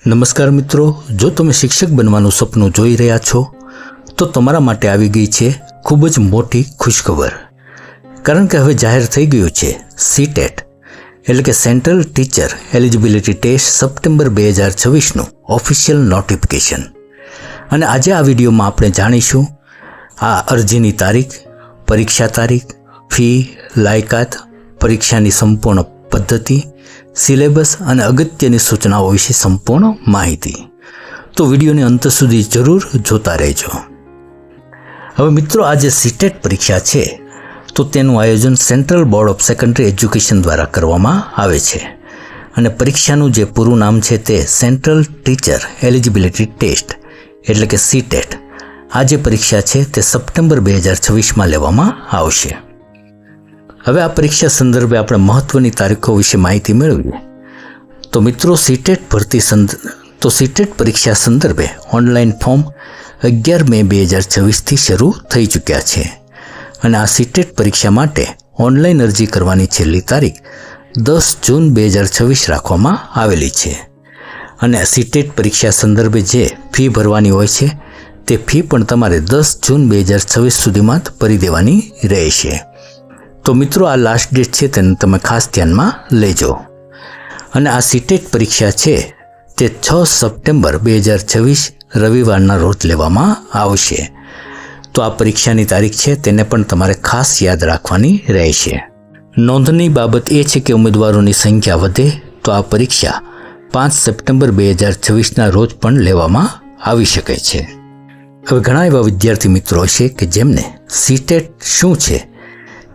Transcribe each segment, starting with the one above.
નમસ્કાર મિત્રો, જો તમે શિક્ષક બનવાનું સપનું જોઈ રહ્યા છો તો તમારા માટે આવી ગઈ છે ખૂબ જ મોટી ખુશખબર. કારણ કે હવે જાહેર થઈ ગયું છે સીટેટ એટલે કે central teacher eligibility test September 2026નું ઓફિશિયલ નોટિફિકેશન. અને આજે આ વિડીયોમાં આપણે જાણીશું આ અરજીની તારીખ, પરીક્ષા તારીખ, ફી, લાયકાત, પરીક્ષાની સંપૂર્ણ પદ્ધતિ, સિલેબસ અને અગત્યની સૂચનાઓ વિશે સંપૂર્ણ માહિતી. તો વિડીયોને અંત સુધી જરૂર જોતા રહેજો. હવે મિત્રો, આ જે સીટેટ પરીક્ષા છે તો તેનું આયોજન central board of secondary education દ્વારા કરવામાં આવે છે. અને પરીક્ષાનું જે પૂરું નામ છે તે સેન્ટ્રલ ટીચર એલિજિબિલિટી ટેસ્ટ એટલે કે સીટેટ. આ જે પરીક્ષા છે તે સપ્ટેમ્બર 2026માં લેવામાં આવશે. હવે આ પરીક્ષા સંદર્ભે આપણે મહત્વની તારીખો વિશે માહિતી મેળવીએ. તો મિત્રો, સીટેટ પરીક્ષા સંદર્ભે ઓનલાઈન ફોર્મ 11 મે 2026થી શરૂ થઈ ચૂક્યા છે. અને આ સીટેટ પરીક્ષા માટે ઓનલાઈન અરજી કરવાની છેલ્લી તારીખ 10 જૂન 2026 રાખવામાં આવેલી છે. અને સીટેટ પરીક્ષા સંદર્ભે જે ફી ભરવાની હોય છે તે ફી પણ તમારે 10 જૂન 2026 સુધીમાં જ ભરી દેવાની રહેશે. તો મિત્રો, આ લાસ્ટ ડેટ છે તેને તમે ખાસ ધ્યાનમાં લેજો. અને આ સીટેટ પરીક્ષા છે તે 6 સપ્ટેમ્બર 2026 રવિવારના રોજ લેવામાં આવશે. તો આ પરીક્ષાની તારીખ છે તેને પણ તમારે ખાસ યાદ રાખવાની રહેશે. નોંધની બાબત એ છે કે ઉમેદવારોની સંખ્યા વધે તો આ પરીક્ષા 5 સપ્ટેમ્બર 2026ના રોજ પણ લેવામાં આવી શકે છે. હવે ઘણા એવા વિદ્યાર્થી મિત્રો છે કે જેમને સીટેટ શું છે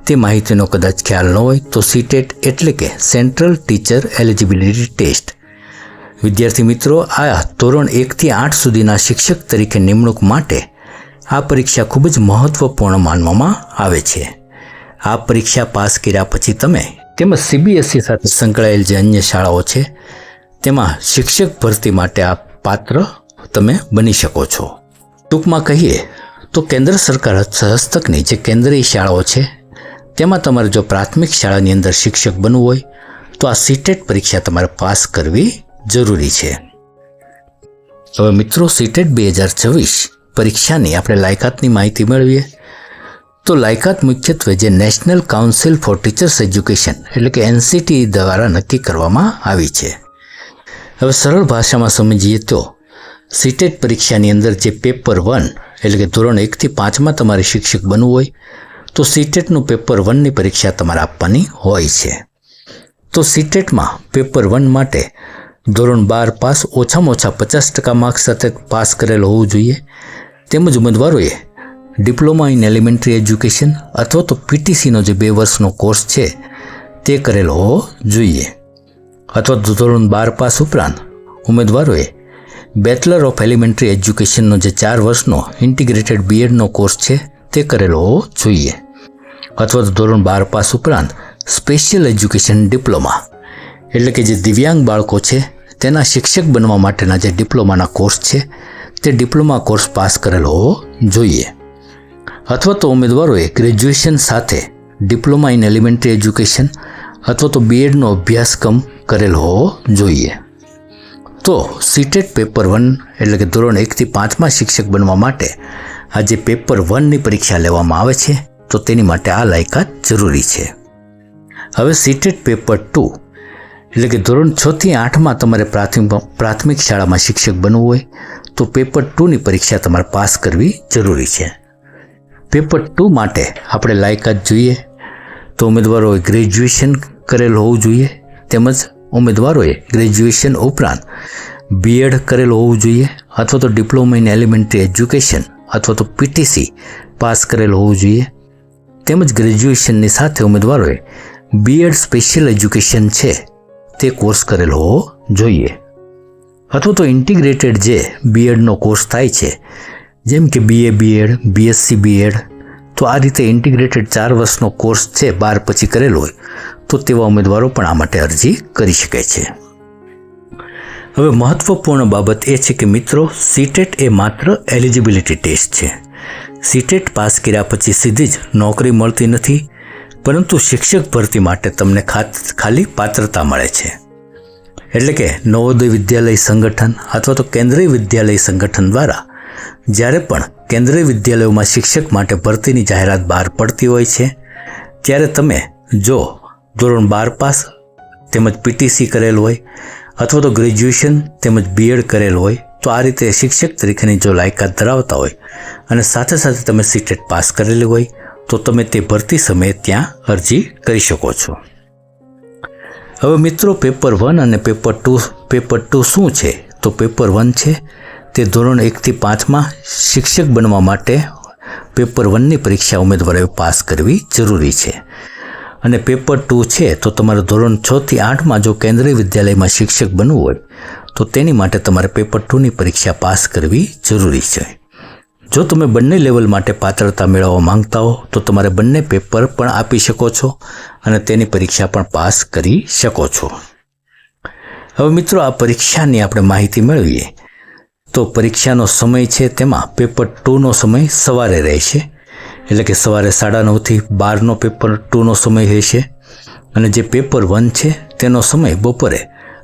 તે માહિતીનો કદાચ ખ્યાલ ન હોય. તો સીટેટ એટલે કે સેન્ટ્રલ ટીચર એલિજિબિલિટી ટેસ્ટ. વિદ્યાર્થી મિત્રો, આ ધોરણ 1 થી 8 સુધીના શિક્ષક તરીકે નિમણૂક માટે આ પરીક્ષા ખૂબ જ મહત્વપૂર્ણ માનવામાં આવે છે. આ પરીક્ષા પાસ કર્યા પછી તમે તેમજ સીબીએસઈ સાથે સંકળાયેલ જે અન્ય શાળાઓ છે તેમાં શિક્ષક ભરતી માટે આ પાત્ર તમે બની શકો છો. ટૂંકમાં કહીએ તો કેન્દ્ર સરકાર હસ્તકની જે કેન્દ્રીય શાળાઓ છે તેમાં તમારે જો પ્રાથમિક શાળાની અંદર શિક્ષક બનવું હોય તો આ સીટેટ પરીક્ષા તમારે પાસ કરવી જરૂરી છે. હવે મિત્રો, સીટેટ 2026 પરીક્ષાની આપણે લાયકાતની માહિતી મેળવીએ. તો લાયકાત મુખ્યત્વે જે national council four teachers education એટલે કે એનસીટી દ્વારા નક્કી કરવામાં આવી છે. હવે સરળ ભાષામાં સમજીએ તો સીટેટ પરીક્ષાની અંદર જે પેપર 1 એટલે કે ધોરણ 1 થી 5માં તમારે શિક્ષક બનવું હોય તો સીટેટનું પેપર 1ની પરીક્ષા તમારે આપવાની હોય છે. તો સીટેટમાં પેપર 1 માટે ધોરણ 12 પાસ ઓછામાં ઓછા 50% માર્ક્સ સાથે પાસ કરેલ હોવું જોઈએ. તેમજ ઉમેદવારોએ ડિપ્લોમા ઇન એલિમેન્ટરી એજ્યુકેશન અથવા તો પીટીસીનો જે 2 વર્ષનો કોર્સ છે તે કરેલો હોવો જોઈએ. અથવા તો ધોરણ 12 પાસ ઉપરાંત ઉમેદવારોએ બેચલર ઓફ એલિમેન્ટરી એજ્યુકેશનનો જે 4 વર્ષનો ઇન્ટિગ્રેટેડ બીએડનો કોર્સ છે તે કરેલો હોવો જોઈએ. અથવા તો ધોરણ 12 પાસ ઉપરાંત સ્પેશિયલ એજ્યુકેશન ડિપ્લોમા એટલે કે જે દિવ્યાંગ બાળકો છે તેના શિક્ષક બનવા માટેના જે ડિપ્લોમાના કોર્સ છે તે ડિપ્લોમા કોર્સ પાસ કરેલો હોવો જોઈએ. અથવા તો ઉમેદવારોએ ગ્રેજ્યુએશન સાથે ડિપ્લોમા ઇન એલિમેન્ટરી એજ્યુકેશન અથવા તો બીએડનો અભ્યાસક્રમ કરેલો હોવો જોઈએ. તો સીટેટ પેપર 1 એટલે કે ધોરણ 1 થી 5માં શિક્ષક બનવા માટે આ જે પેપર 1ની પરીક્ષા લેવામાં આવે છે તો તેની માટે આ લાયકાત જરૂરી છે. હવે સીટેટ પેપર 2 એટલે કે ધોરણ 6 થી 8માં તમારે પ્રાથમિક શાળામાં શિક્ષક બનવું હોય તો પેપર 2ની પરીક્ષા તમારે પાસ કરવી જરૂરી છે. પેપર 2 માટે આપણે લાયકાત જોઈએ તો ઉમેદવારોએ ગ્રેજ્યુએશન કરેલ હોવું જોઈએ. તેમજ ઉમેદવારોએ ગ્રેજ્યુએશન ઉપરાંત બીએડ કરેલ હોવું જોઈએ અથવા તો ડિપ્લોમા ઇન એલિમેન્ટરી એજ્યુકેશન અથવા તો પીટીસી પાસ કરેલ હોવું જોઈએ. તેમજ ગ્રેજ્યુએશનની સાથે ઉમેદવારોએ બીએડ સ્પેશિયલ એજ્યુકેશન છે તે કોર્સ કરેલો હોવો જોઈએ. અથવા તો ઇન્ટિગ્રેટેડ જે બીએડનો કોર્સ થાય છે જેમ કે બીએ બીએડ, બીએસસી બીએડ, તો આ રીતે ઇન્ટિગ્રેટેડ 4 વર્ષનો કોર્સ છે 12 પછી કરેલો હોય તો તેવા ઉમેદવારો પણ આ માટે અરજી કરી શકે છે. હવે મહત્વપૂર્ણ બાબત એ છે કે મિત્રો, સીટેટ એ માત્ર એલિજિબિલિટી ટેસ્ટ છે. સીટેટ પાસ કર્યા પછી સીધી જ નોકરી મળતી નથી, પરંતુ શિક્ષક ભરતી માટે તમને ખાલી પાત્રતા મળે છે. એટલે કે નવોદય વિદ્યાલય સંગઠન અથવા તો કેન્દ્રીય વિદ્યાલય સંગઠન દ્વારા જ્યારે પણ કેન્દ્રીય વિદ્યાલયોમાં શિક્ષક માટે ભરતીની જાહેરાત બહાર પડતી હોય છે ત્યારે તમે જો ધોરણ 12 પાસ તેમજ પીટીસી કરેલ હોય અથવા તો ગ્રેજ્યુએશન તેમજ બીએડ કરેલ હોય તો આ રીતે શિક્ષક તરીકેની જો લાયકાત ધરાવતા હોય અને સાથે સાથે તમે સીટેટ પાસ કરેલી હોય તો તમે તે ભરતી સમયે ત્યાં અરજી કરી શકો છો. હવે મિત્રો પેપર 1 અને પેપર 2 શું છે? તો પેપર 1 છે તે ધોરણ 1 થી 5માં શિક્ષક બનવા માટે પેપર 1ની પરીક્ષા ઉમેદવારોએ પાસ કરવી જરૂરી છે. અને પેપર 2 છે તો તમારે ધોરણ 6 થી 8માં જો કેન્દ્રીય વિદ્યાલયમાં શિક્ષક બનવું હોય તો તેની માટે તમારે પેપર 2ની પરીક્ષા પાસ કરવી જરૂરી છે. જો તમે બંને લેવલ માટે પાત્રતા મેળવવા માંગતા હો તો તમારે બંને પેપર પણ આપી શકો છો અને તેની પરીક્ષા પણ પાસ કરી શકો છો. હવે મિત્રો આ પરીક્ષાની આપણે માહિતી મેળવીએ તો પરીક્ષાનો સમય છે તેમાં પેપર 2નો સમય સવારે રહેશે, એટલે કે સવારે 9:30 થી 12નો પેપર 2નો સમય રહેશે અને જે પેપર 1 છે તેનો સમય બપોરે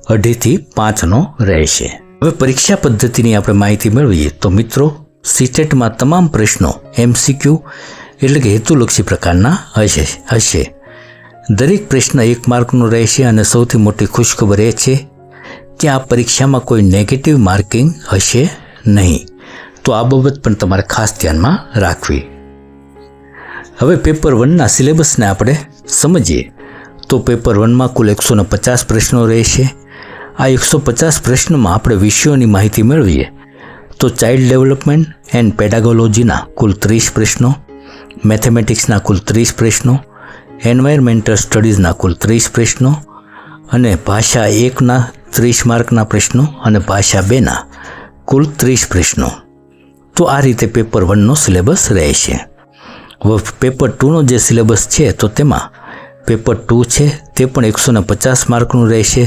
2:30 થી 5નો રહેશે. હવે પરીક્ષા પદ્ધતિની આપણે માહિતી મેળવીએ તો મિત્રો સીટેટમાં તમામ પ્રશ્નો MCQ એટલે કે હેતુલક્ષી પ્રકારના હશે. દરેક પ્રશ્ન 1 માર્કનો રહેશે અને સૌથી મોટી ખુશખબર એ છે કે આ પરીક્ષામાં કોઈ નેગેટિવ માર્કિંગ હશે નહીં. તો આ બાબત પણ તમારે ખાસ ધ્યાનમાં રાખવી. હવે પેપર 1ના સિલેબસને આપણે સમજીએ તો પેપર 1માં કુલ 150 પ્રશ્નો રહેશે. આ 150 પ્રશ્નોમાં આપણે વિષયોની માહિતી મેળવીએ તો ચાઇલ્ડ ડેવલપમેન્ટ એન્ડ પેડાગોલોજીના કુલ 30 પ્રશ્નો, મેથેમેટિક્સના કુલ 30 પ્રશ્નો, એન્વાયરમેન્ટલ સ્ટડીઝના કુલ 30 પ્રશ્નો અને ભાષા 1ના 30 માર્કના પ્રશ્નો અને ભાષા 2ના કુલ 30 પ્રશ્નો. તો આ રીતે પેપર 1નો સિલેબસ રહેશે. પેપર 2નો જે સિલેબસ છે તો તેમાં પેપર 2 છે તે પણ 150 માર્કનું રહેશે.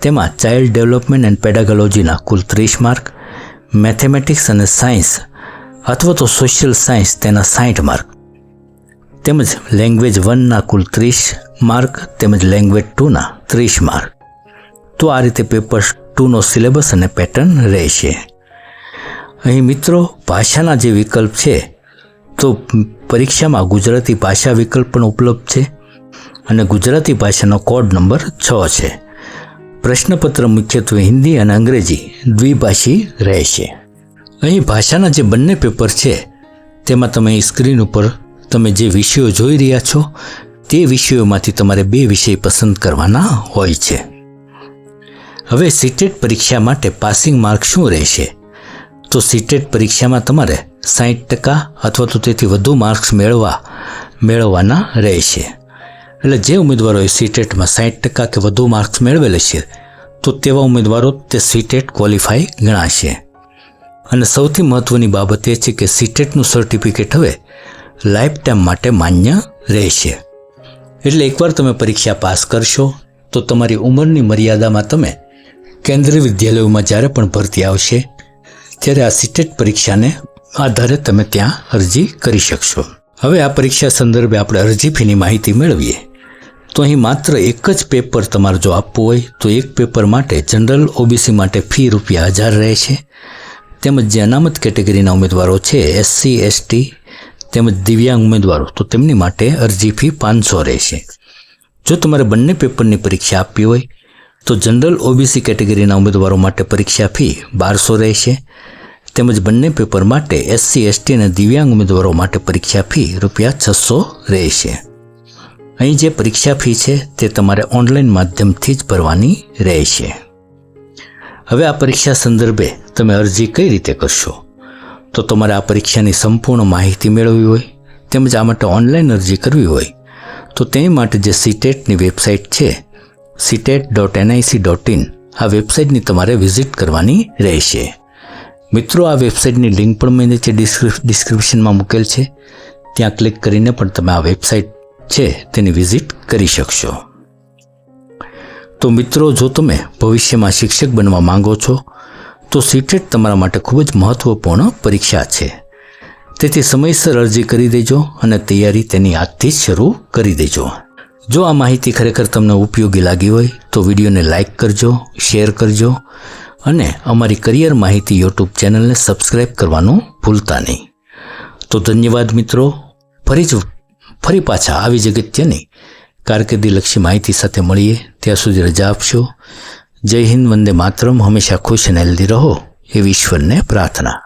તેમાં ચાઇલ્ડ ડેવલપમેન્ટ એન્ડ પેડાગોલોજીના કુલ 30 માર્ક, મેથેમેટિક્સ અને સાયન્સ અથવા તો સોશિયલ સાયન્સ તેના 60 માર્ક, તેમજ લેંગ્વેજ 1ના કુલ 30 માર્ક તેમજ લેંગ્વેજ 2ના 30 માર્ક. તો આ રીતે પેપર 2નો સિલેબસ અને પેટર્ન રહેશે. અહીં મિત્રો ભાષાના જે વિકલ્પ છે તો પરીક્ષામાં ગુજરાતી ભાષા વિકલ્પ પણ ઉપલબ્ધ છે અને ગુજરાતી ભાષાનો કોડ નંબર 6 છે. પ્રશ્નપત્ર મુખ્યત્વે હિન્દી અને અંગ્રેજી દ્વિભાષી રહેશે. અહીં ભાષાના જે બંને પેપર છે તેમાં તમે સ્ક્રીન ઉપર તમે જે વિષયો જોઈ રહ્યા છો તે વિષયોમાંથી તમારે 2 વિષય પસંદ કરવાના હોય છે. હવે સીટેટ પરીક્ષા માટે પાસિંગ માર્ક શું રહેશે? તો સીટેટ પરીક્ષામાં તમારે 60% અથવા તો તેથી વધુ માર્ક્સ મેળવવાના રહેશે. એટલે જે ઉમેદવારોએ સીટેટમાં 60% કે વધુ માર્ક્સ મેળવેલ છે તો તેવા ઉમેદવારો તે સીટેટ ક્વોલિફાય ગણાશે. અને સૌથી મહત્વની બાબત એ છે કે સીટેટનું સર્ટિફિકેટ હવે લાઈફ ટાઈમ માટે માન્ય રહેશે. એટલે એકવાર તમે પરીક્ષા પાસ કરશો તો તમારી ઉંમરની મર્યાદામાં તમે કેન્દ્રીય વિદ્યાલયોમાં જ્યારે પણ ભરતી આવશે ત્યારે આ સીટેટ પરીક્ષાને આધારે તમે ત્યાં અરજી કરી શકશો. હવે આ પરીક્ષા સંદર્ભે આપણે અરજી ફીની માહિતી મેળવીએ તો અહીં માત્ર એક જ પેપર તમારે જો આપવું હોય તો એક પેપર માટે જનરલ OBC માટે ફી ₹1000 રહેશે. તેમજ જે અનામત કેટેગરીના ઉમેદવારો છે SC ST તેમજ દિવ્યાંગ ઉમેદવારો તો તેમની માટે અરજી ફી 500 રહેશે. જો તમારે બંને પેપરની પરીક્ષા આપવી હોય તો જનરલ OBC કેટેગરીના ઉમેદવારો માટે પરીક્ષા ફી 1200 રહેશે. તેમજ બંને પેપર માટે SC ST અને દિવ્યાંગ ઉમેદવારો માટે પરીક્ષા ફી ₹600 રહેશે. અહીં જે પરીક્ષા ફી છે તે તમારે ઓનલાઈન માધ્યમથી જ ભરવાની રહેશે. હવે આ પરીક્ષા સંદર્ભે તમે અરજી કઈ રીતે કરશો? તો તમારે આ પરીક્ષાની સંપૂર્ણ માહિતી મેળવવી હોય તેમજ આ માટે ઓનલાઈન અરજી કરવી હોય તો તેની માટે જે સીટેટની વેબસાઇટ છે citet.nic.in આ વેબસાઇટની તમારે વિઝિટ કરવાની રહેશે. મિત્રો આ વેબસાઇટની લિંક પણ મેં નીચે ડિસ્ક્રિપ્શનમાં મૂકેલ છે, ત્યાં ક્લિક કરીને પણ તમે આ વેબસાઇટ છે તેની વિઝિટ કરી શકશો. તો મિત્રો જો તમે ભવિષ્યમાં શિક્ષક બનવા માંગો છો તો સીટેટ તમારા માટે ખૂબ જ મહત્વપૂર્ણ પરીક્ષા છે. તેથી સમયસર અરજી કરી દેજો અને તૈયારી તેની આજથી જ શરૂ કરી દેજો. જો આ માહિતી ખરેખર તમને ઉપયોગી લાગી હોય તો વિડીયોને લાઇક કરજો, શેર કરજો અને અમારી કરિયર માહિતી યુટ્યુબ ચેનલને સબસ્ક્રાઈબ કરવાનું ભૂલતા નહીં. તો ધન્યવાદ મિત્રો. ફરી પાછા આવી જ અગત્યની કારકિર્દીલક્ષી માહિતી સાથે મળીએ. ત્યાં સુધી રજા આપશો. જય હિન્દ, વંદે માતરમ. હંમેશા ખુશ અને હેલ્ધી રહો એવી ઈશ્વરને પ્રાર્થના.